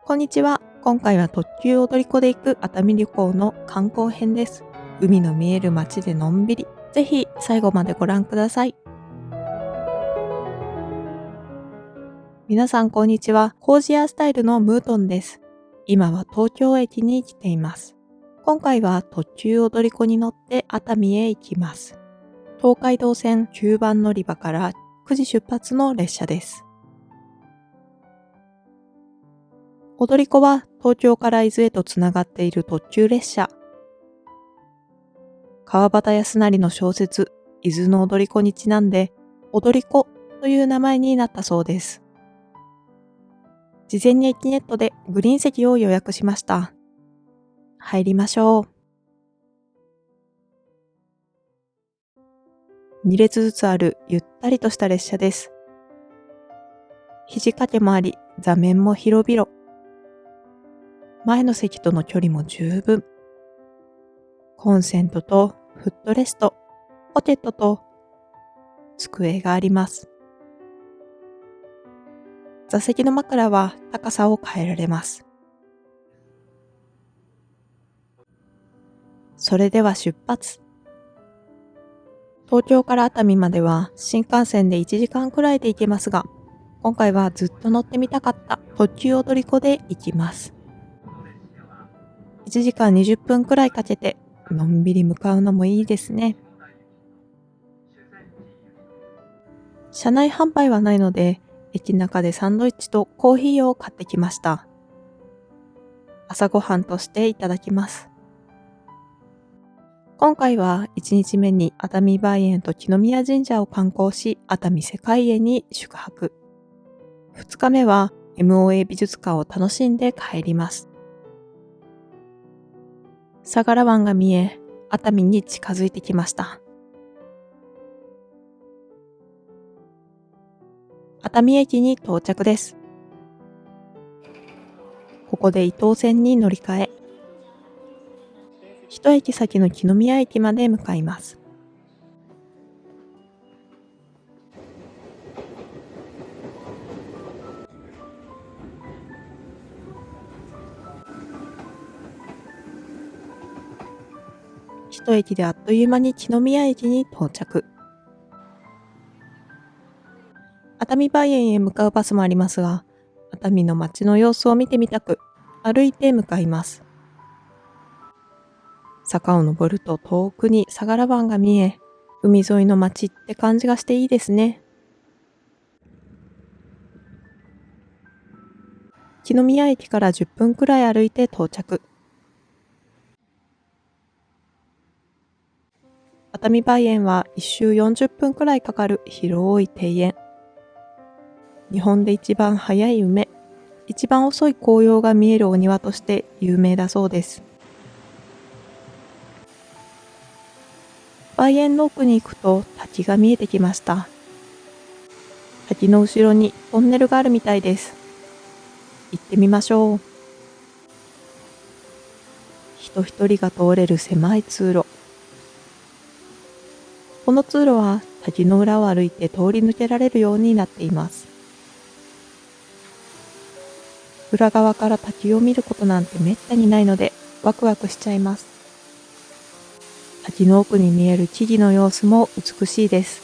こんにちは。今回は特急踊り子で行く熱海旅行の観光編です。海の見える街でのんびり。ぜひ最後までご覧ください。皆さんこんにちは。コージアスタイルのムートンです。今は東京駅に来ています。今回は特急踊り子に乗って熱海へ行きます。東海道線9番乗り場から9時出発の列車です。踊り子は東京から伊豆へとつながっている特急列車。川端康成の小説、伊豆の踊り子にちなんで、踊り子という名前になったそうです。事前に駅ネットでグリーン席を予約しました。入りましょう。2列ずつあるゆったりとした列車です。肘掛けもあり、座面も広々。前の席との距離も十分。コンセントとフットレスト、ポケットと机があります。座席の枕は高さを変えられます。それでは出発。東京から熱海までは新幹線で1時間くらいで行けますが、今回はずっと乗ってみたかった特急踊り子で行きます。1時間20分くらいかけてのんびり向かうのもいいですね。車内販売はないので、駅中でサンドイッチとコーヒーを買ってきました。朝ごはんとしていただきます。今回は1日目に熱海梅園と來宮神社を観光し、熱海世界園に宿泊。2日目は MOA 美術館を楽しんで帰ります。相良湾が見え、熱海に近づいてきました。熱海駅に到着です。ここで伊東線に乗り換え、一駅先の來宮駅まで向かいます。一駅であっという間に来宮駅に到着。熱海梅園へ向かうバスもありますが、熱海の街の様子を見てみたく、歩いて向かいます。坂を登ると遠くに相良湾が見え、海沿いの街って感じがしていいですね。来宮駅から10分くらい歩いて到着。熱海梅園は1周40分くらいかかる広い庭園。日本で一番早い梅、一番遅い紅葉が見えるお庭として有名だそうです。梅園の奥に行くと滝が見えてきました。滝の後ろにトンネルがあるみたいです。行ってみましょう。人一人が通れる狭い通路。この通路は滝の裏を歩いて通り抜けられるようになっています。裏側から滝を見ることなんてめったにないのでワクワクしちゃいます。滝の奥に見える木々の様子も美しいです。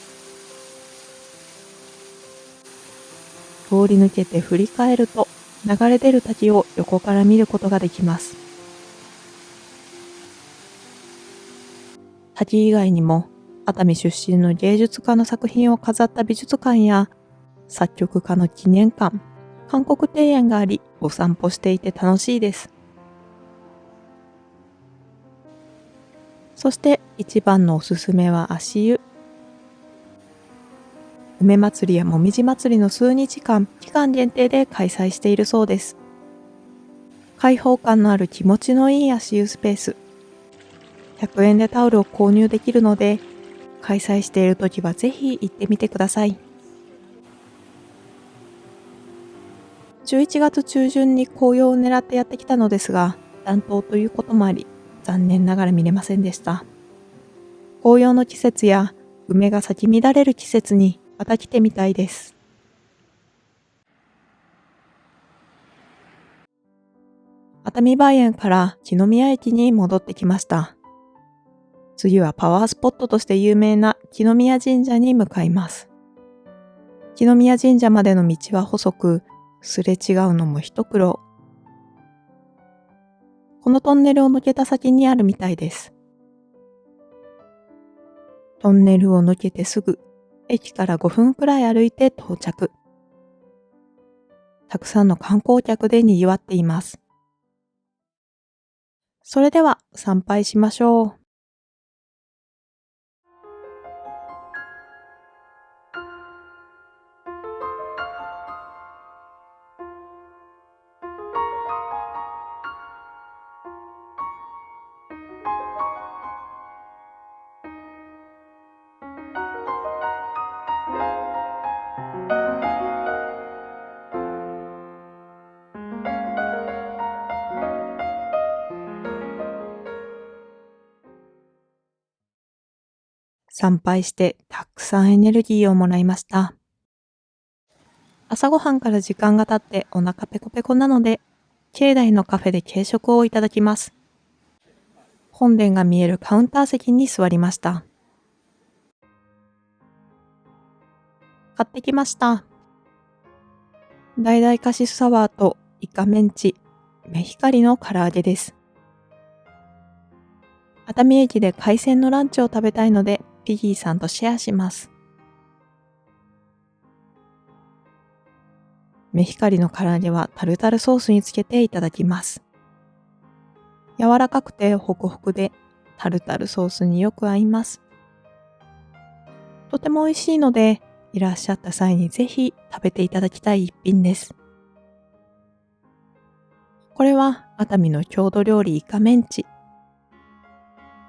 通り抜けて振り返ると流れ出る滝を横から見ることができます。滝以外にも熱海出身の芸術家の作品を飾った美術館や作曲家の記念館、韓国庭園があり、お散歩していて楽しいです。そして一番のおすすめは足湯。梅祭りやもみじ祭りの数日間、期間限定で開催しているそうです。開放感のある気持ちのいい足湯スペース。100円でタオルを購入できるので、開催しているときはぜひ行ってみてください。11月中旬に紅葉を狙ってやってきたのですが、暖冬ということもあり、残念ながら見れませんでした。紅葉の季節や梅が咲き乱れる季節にまた来てみたいです。熱海梅園から木の宮駅に戻ってきました。次はパワースポットとして有名な木の宮神社に向かいます。木の宮神社までの道は細く、すれ違うのも一苦労。このトンネルを抜けた先にあるみたいです。トンネルを抜けてすぐ、駅から5分くらい歩いて到着。たくさんの観光客で賑わっています。それでは参拝しましょう。参拝してたくさんエネルギーをもらいました。朝ごはんから時間が経ってお腹ペコペコなので、境内のカフェで軽食をいただきます。本殿が見えるカウンター席に座りました。買ってきました。橙カシスサワーとイカメンチ、メヒカリの唐揚げです。熱海駅で海鮮のランチを食べたいので、ピギーさんとシェアします。メヒカリの唐揚げはタルタルソースにつけていただきます。柔らかくてホクホクでタルタルソースによく合います。とても美味しいので、いらっしゃった際にぜひ食べていただきたい一品です。これは熱海の郷土料理イカメンチ。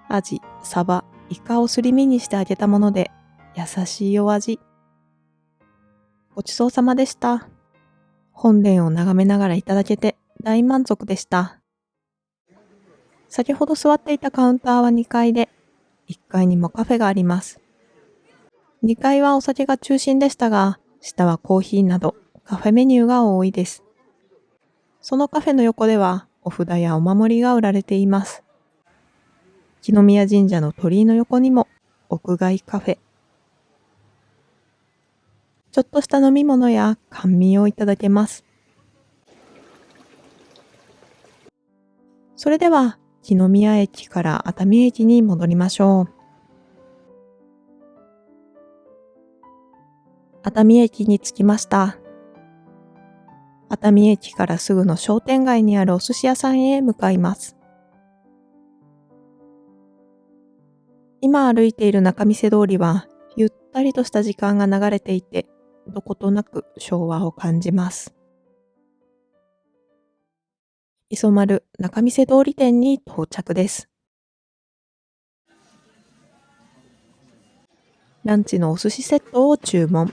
アジ、サバ、イカをすり身にして揚げたもので優しいお味。ごちそうさまでした。本殿を眺めながらいただけて大満足でした。先ほど座っていたカウンターは2階で、1階にもカフェがあります。2階はお酒が中心でしたが、下はコーヒーなどカフェメニューが多いです。そのカフェの横ではお札やお守りが売られています。木の宮神社の鳥居の横にも屋外カフェ。ちょっとした飲み物や甘味をいただけます。それでは木の宮駅から熱海駅に戻りましょう。熱海駅に着きました。熱海駅からすぐの商店街にあるお寿司屋さんへ向かいます。今歩いている仲見世通りはゆったりとした時間が流れていて、どことなく昭和を感じます。磯丸仲見世通り店に到着です。ランチのお寿司セットを注文。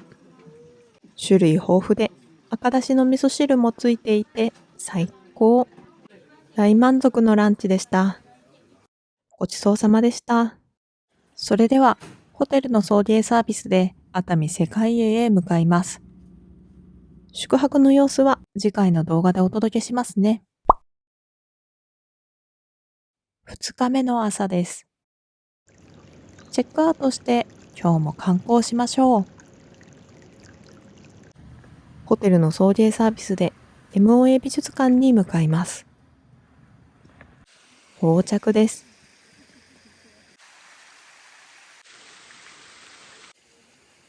種類豊富で赤だしの味噌汁もついていて最高。大満足のランチでした。ごちそうさまでした。それではホテルの送迎サービスで熱海世界営へ向かいます。宿泊の様子は次回の動画でお届けしますね。2日目の朝です。チェックアウトして今日も観光しましょう。ホテルの送迎サービスで MOA 美術館に向かいます。到着です。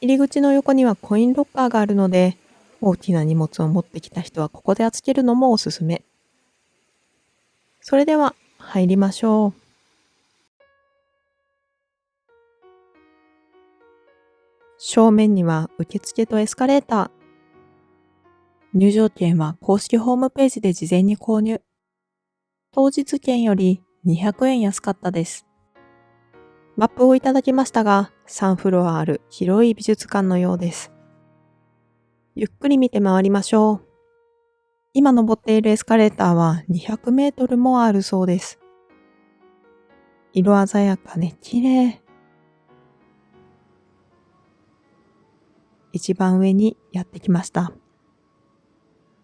入り口の横にはコインロッカーがあるので、大きな荷物を持ってきた人はここで預けるのもおすすめ。それでは入りましょう。正面には受付とエスカレーター。入場券は公式ホームページで事前に購入。当日券より200円安かったです。マップをいただきましたが、3フロアある広い美術館のようです。ゆっくり見て回りましょう。今登っているエスカレーターは200メートルもあるそうです。色鮮やかね、綺麗。一番上にやってきました。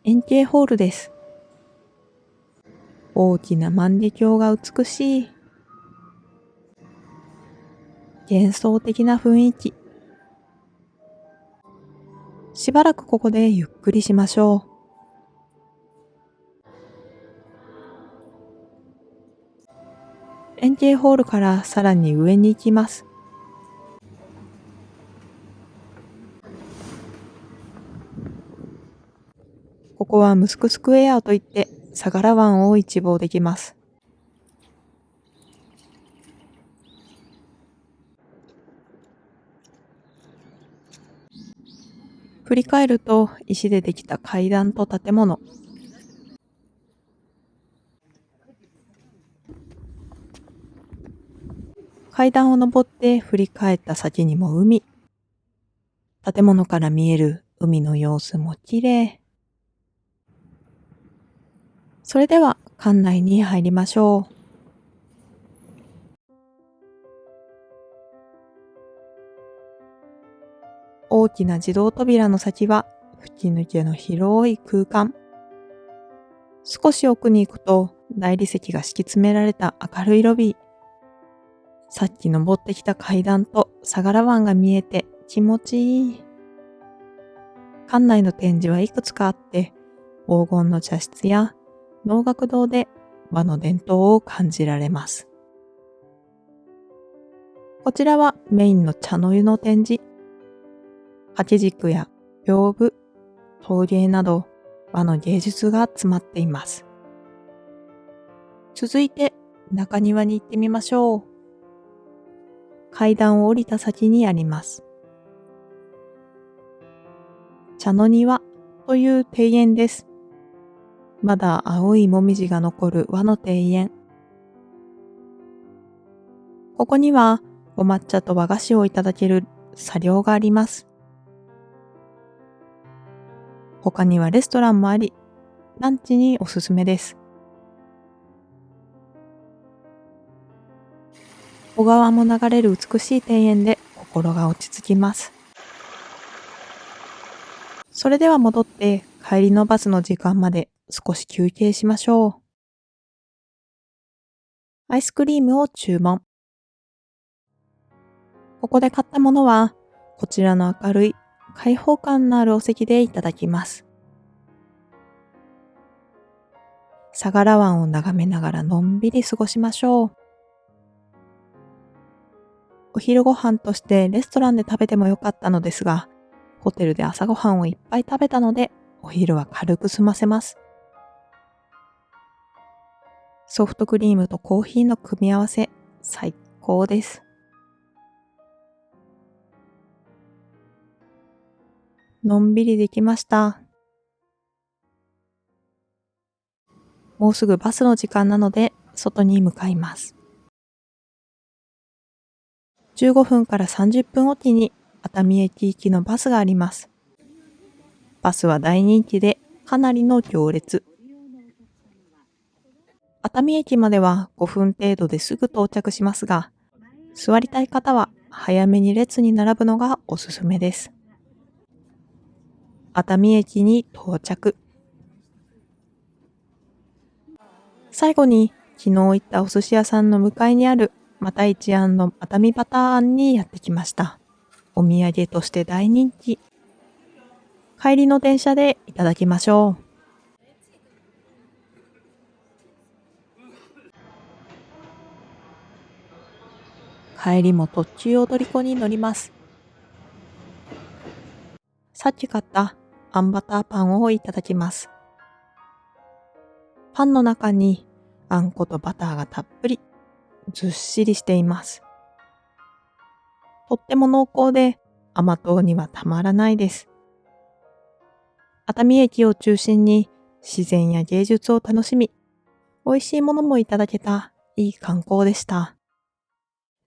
円形ホールです。大きな万華鏡が美しい。幻想的な雰囲気。しばらくここでゆっくりしましょう。円形ホールからさらに上に行きます。ここはムスクスクエアといって相良湾を一望できます。振り返ると石でできた階段と建物。階段を登って振り返った先にも海。建物から見える海の様子も綺麗。それでは館内に入りましょう。大きな自動扉の先は吹き抜けの広い空間。少し奥に行くと大理石が敷き詰められた明るいロビー。さっき登ってきた階段と相良湾が見えて気持ちいい。館内の展示はいくつかあって、黄金の茶室や能楽堂で和の伝統を感じられます。こちらはメインの茶の湯の展示。掛け軸や屏風、陶芸など和の芸術が詰まっています。続いて中庭に行ってみましょう。階段を降りた先にあります。茶の庭という庭園です。まだ青いもみじが残る和の庭園。ここにはお抹茶と和菓子をいただける茶寮があります。他にはレストランもあり、ランチにおすすめです。小川も流れる美しい庭園で心が落ち着きます。それでは戻って帰りのバスの時間まで少し休憩しましょう。アイスクリームを注文。ここで買ったものはこちらの明るい開放感のあるお席でいただきます。相良湾を眺めながらのんびり過ごしましょう。お昼ご飯としてレストランで食べてもよかったのですが、ホテルで朝ごはんをいっぱい食べたので、お昼は軽く済ませます。ソフトクリームとコーヒーの組み合わせ、最高です。のんびりできました。もうすぐバスの時間なので、外に向かいます。15分から30分おきに熱海駅行きのバスがあります。バスは大人気でかなりの行列。熱海駅までは5分程度ですぐ到着しますが、座りたい方は早めに列に並ぶのがおすすめです。熱海駅に到着。最後に昨日行ったお寿司屋さんの向かいにあるまた一庵の熱海バター庵にやってきました。お土産として大人気。帰りの電車でいただきましょう。帰りも特急踊り子に乗ります。さっき買ったあんバターパンをいただきます。パンの中にあんことバターがたっぷり、ずっしりしています。とっても濃厚で甘党にはたまらないです。熱海駅を中心に自然や芸術を楽しみ、美味しいものもいただけたいい観光でした。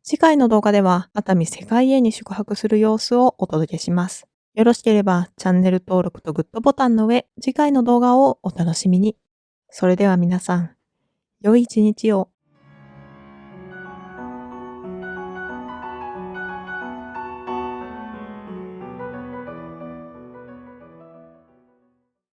次回の動画では熱海世界へに宿泊する様子をお届けします。よろしければチャンネル登録とグッドボタンの上、次回の動画をお楽しみに。それでは皆さん、良い一日を。